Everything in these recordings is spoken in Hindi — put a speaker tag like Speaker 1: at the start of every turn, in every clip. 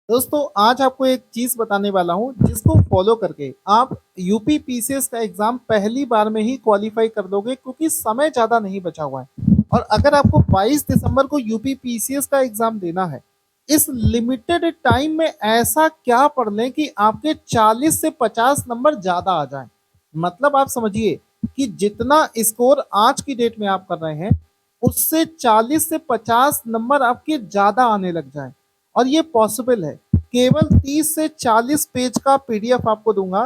Speaker 1: दोस्तों आज आपको एक चीज बताने वाला हूं जिसको फॉलो करके आप यूपी पीसीएस का एग्जाम पहली बार में ही क्वालिफाई कर दोगे, क्योंकि समय ज्यादा नहीं बचा हुआ है। और अगर आपको 22 दिसंबर को यूपी पीसीएस का एग्जाम देना है, इस लिमिटेड टाइम में ऐसा क्या पढ़ लें कि आपके 40 से 50 नंबर ज्यादा आ जाए। मतलब आप समझिए कि जितना स्कोर आज की डेट में आप कर रहे हैं, उससे 40 से 50 नंबर आपके ज्यादा आने लग जाए। और ये पॉसिबल है। केवल 30 से 40 पेज का पीडीएफ आपको दूंगा,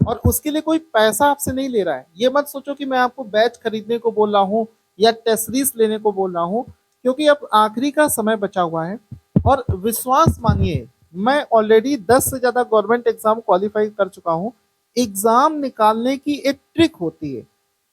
Speaker 1: और उसके लिए कोई पैसा आपसे नहीं ले रहा है। ये मत सोचो कि मैं आपको बैच खरीदने को बोल रहा हूँ या टेस्ट सीरीज लेने को बोल रहा हूँ, क्योंकि अब आखिरी का समय बचा हुआ है। और विश्वास मानिए, मैं ऑलरेडी 10 से ज्यादा गवर्नमेंट एग्जाम क्वालिफाई कर चुका हूँ। एग्जाम निकालने की एक ट्रिक होती है।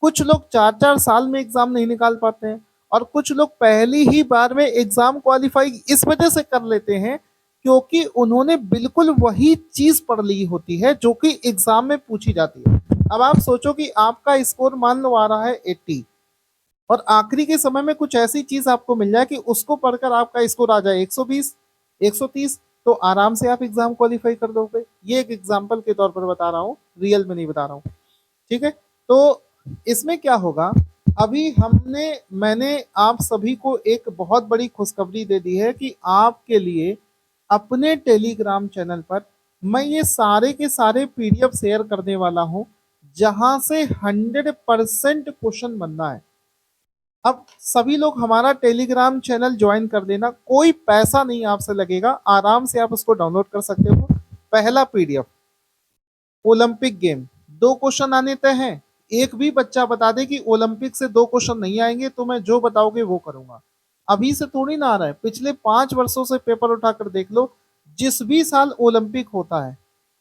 Speaker 1: कुछ लोग 4-4 साल में एग्जाम नहीं निकाल पाते हैं, और कुछ लोग पहली ही बार में एग्जाम क्वालिफाई इस वजह से कर लेते हैं क्योंकि उन्होंने बिल्कुल वही चीज पढ़ ली होती है जो कि एग्जाम में पूछी जाती है। अब आप सोचो कि आपका स्कोर मान लो आ रहा है 80, और आखिरी के समय में कुछ ऐसी चीज आपको मिल जाए कि उसको पढ़कर आपका स्कोर आ जाए 120, 130, तो आराम से आप एग्जाम क्वालिफाई कर दोगे। ये एक एग्जाम्पल के तौर पर बता रहा हूँ, रियल में नहीं बता रहा हूँ। ठीक है। तो इसमें क्या होगा, अभी मैंने आप सभी को एक बहुत बड़ी खुशखबरी दे दी है कि आपके लिए अपने टेलीग्राम चैनल पर मैं ये सारे के सारे पीडीएफ शेयर करने वाला हूं, जहां से 100% क्वेश्चन बनना है। अब सभी लोग हमारा टेलीग्राम चैनल ज्वाइन कर देना, कोई पैसा नहीं आपसे लगेगा, आराम से आप उसको डाउनलोड कर सकते हो। पहला पीडीएफ, ओलंपिक गेम, 2 क्वेश्चन आने तय हैं। एक भी बच्चा बता दे कि ओलंपिक से 2 क्वेश्चन नहीं आएंगे तो मैं जो बताओगे वो करूंगा। अभी से थोड़ी ना आ रहा है, पिछले 5 वर्षों से पेपर उठाकर देख लो। जिस भी साल ओलंपिक होता है,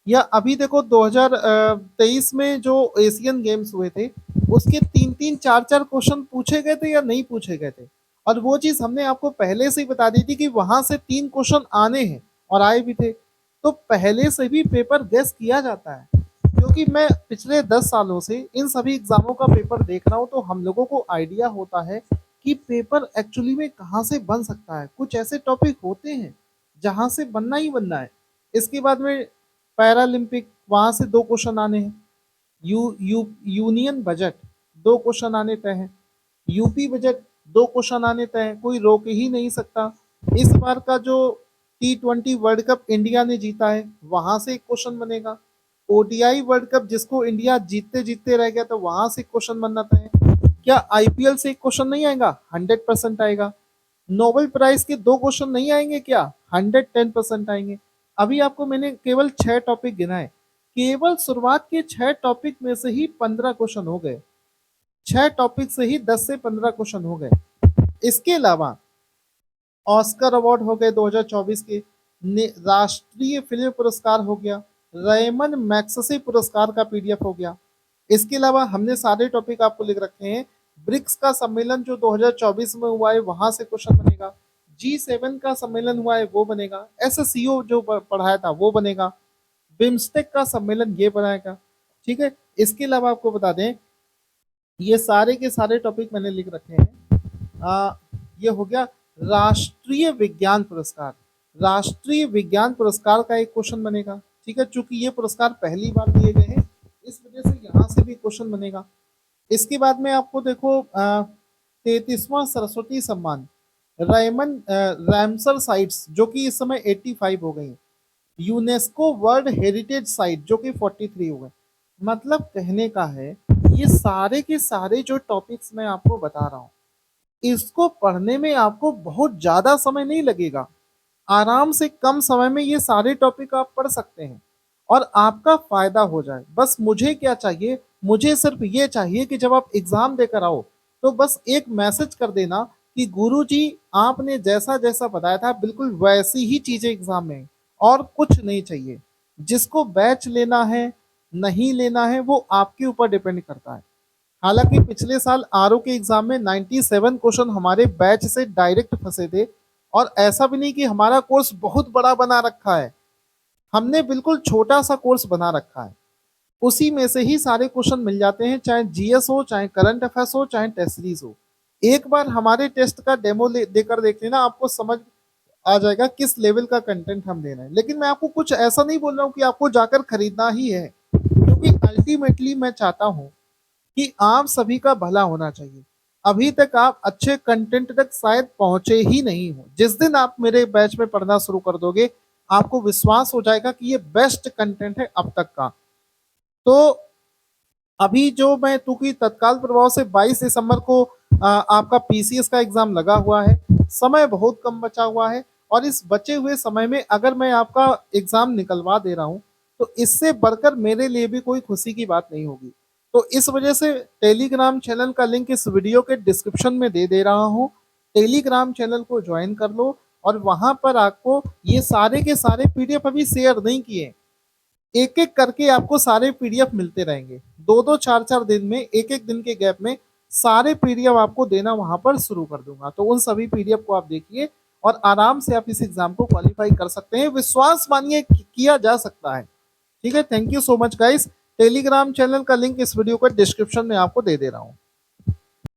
Speaker 1: या अभी देखो 2023 में जो एशियन गेम्स हुए थे, उसके 3-3 4-4 क्वेश्चन पूछे गए थे या नहीं पूछे गए थे। और वो चीज हमने आपको पहले से ही बता दी थी कि वहां से 3 क्वेश्चन आने हैं, और आए भी थे। तो पहले से भी पेपर गेस किया जाता है, क्योंकि मैं पिछले 10 सालों से इन सभी एग्जामों का पेपर देख रहा हूँ, तो हम लोगों को आइडिया होता है कि पेपर एक्चुअली में कहाँ से बन सकता है। कुछ ऐसे टॉपिक होते हैं जहां से बनना ही बनना है। इसके बाद में पैरालंपिक, वहां से 2 क्वेश्चन आने हैं। यूनियन बजट, 2 क्वेश्चन आने तय हैं। यूपी बजट, 2 क्वेश्चन आने तय हैं, कोई रोक ही नहीं सकता। इस बार का जो T20 वर्ल्ड कप इंडिया ने जीता है, वहां से एक क्वेश्चन बनेगा। ओडीआई वर्ल्ड कप जिसको इंडिया जीतते जीतते रह गया, तो वहां से क्वेश्चन बनना तय है। क्या आईपीएल से एक क्वेश्चन नहीं आएगा? 100% आएगा। नोबेल प्राइज के 2 क्वेश्चन नहीं आएंगे क्या? 110% आएंगे। अभी आपको मैंने केवल 6 टॉपिक गिनाए, केवल शुरुआत के 6 टॉपिक में से ही 15 क्वेश्चन हो गए। 6 टॉपिक से ही 10 से 15 क्वेश्चन हो गए। इसके अलावा ऑस्कर अवार्ड हो गए 2024 के, राष्ट्रीय फिल्म पुरस्कार हो गया, रेमन मैग्सेसे पुरस्कार का पीडीएफ हो गया। इसके अलावा हमने सारे टॉपिक आपको लिख रखे हैं। ब्रिक्स का सम्मेलन जो 2024 में हुआ है, वहां से क्वेश्चन बनेगा। G7 का सम्मेलन हुआ है, वो बनेगा। एससीओ जो पढ़ाया था वो बनेगा। बिम्स्टेक का सम्मेलन ये बनाएगा। ठीक है। इसके अलावा आपको बता दें, ये सारे के सारे टॉपिक मैंने लिख रखे हैं। ये हो गया राष्ट्रीय विज्ञान पुरस्कार। राष्ट्रीय विज्ञान पुरस्कार का एक क्वेश्चन बनेगा। ठीक है, चूंकि ये पुरस्कार पहली बार दिए गए हैं, इस वजह से यहाँ से भी क्वेश्चन बनेगा। इसके बाद में आपको देखो 33वां सरस्वती सम्मान, रायमन रैमसर साइट्स जो कि इस समय 85 हो गई, यूनेस्को वर्ल्ड हेरिटेज साइट जो कि 43 हो गए। मतलब कहने का है, ये सारे के सारे जो टॉपिक्स मैं आपको बता रहा हूँ, इसको पढ़ने में आपको बहुत ज्यादा समय नहीं लगेगा। आराम से कम समय में ये सारे टॉपिक आप पढ़ सकते हैं, और आपका फायदा हो जाए। बस मुझे क्या चाहिए, मुझे सिर्फ ये चाहिए कि जब आप एग्जाम देकर आओ, तो बस एक मैसेज कर देना कि गुरुजी आपने जैसा जैसा बताया था बिल्कुल वैसी ही चीजें एग्जाम में, और कुछ नहीं चाहिए। जिसको बैच लेना है नहीं लेना है वो आपके ऊपर डिपेंड करता है। हालांकि पिछले साल आरओ के एग्जाम में 97 क्वेश्चन हमारे बैच से डायरेक्ट फंसे थे। और ऐसा भी नहीं कि हमारा कोर्स बहुत बड़ा बना रखा है, हमने बिल्कुल छोटा सा कोर्स बना रखा है। उसी में से ही सारे क्वेश्चन मिल जाते हैं, चाहे जीएस हो, चाहे करंट अफेयर्स हो, चाहे टेस्ट सीरीज हो। एक बार हमारे टेस्ट का डेमो देकर देख लेना, आपको समझ आ जाएगा किस लेवल का कंटेंट हम दे रहे हैं। लेकिन मैं आपको कुछ ऐसा नहीं बोल रहा हूँ कि आपको जाकर खरीदना ही है, क्योंकि अल्टीमेटली मैं चाहता हूँ कि आप सभी का भला होना चाहिए। अभी तक आप अच्छे कंटेंट तक शायद पहुंचे ही नहीं हो। जिस दिन आप मेरे बैच में पढ़ना शुरू कर दोगे, आपको विश्वास हो जाएगा कि ये बेस्ट कंटेंट है अब तक का। तो अभी जो मैं क्योंकि तत्काल प्रभाव से 22 दिसंबर को आपका पीसीएस का एग्जाम लगा हुआ है, समय बहुत कम बचा हुआ है, और इस बचे हुए समय में अगर मैं आपका एग्जाम निकलवा दे रहा हूं, तो इससे बढ़कर मेरे लिए भी कोई खुशी की बात नहीं होगी। तो इस वजह से टेलीग्राम चैनल का लिंक इस वीडियो के डिस्क्रिप्शन में दे दे रहा हूं। टेलीग्राम चैनल को ज्वाइन कर लो, और वहां पर आपको ये सारे के सारे पीडीएफ अभी शेयर नहीं किए, एक एक करके आपको सारे पीडीएफ मिलते रहेंगे। दो दो चार चार दिन में, एक एक दिन के गैप में सारे पीडीएफ आपको देना वहां पर शुरू कर दूंगा। तो उन सभी पीडीएफ को आप देखिए, और आराम से आप इस एग्जाम को क्वालिफाई कर सकते हैं। विश्वास मानिए किया जा सकता है। ठीक है, thank you so much guys. Telegram channel का लिंक इस वीडियो का डिस्क्रिप्शन में आपको दे दे रहा हूँ।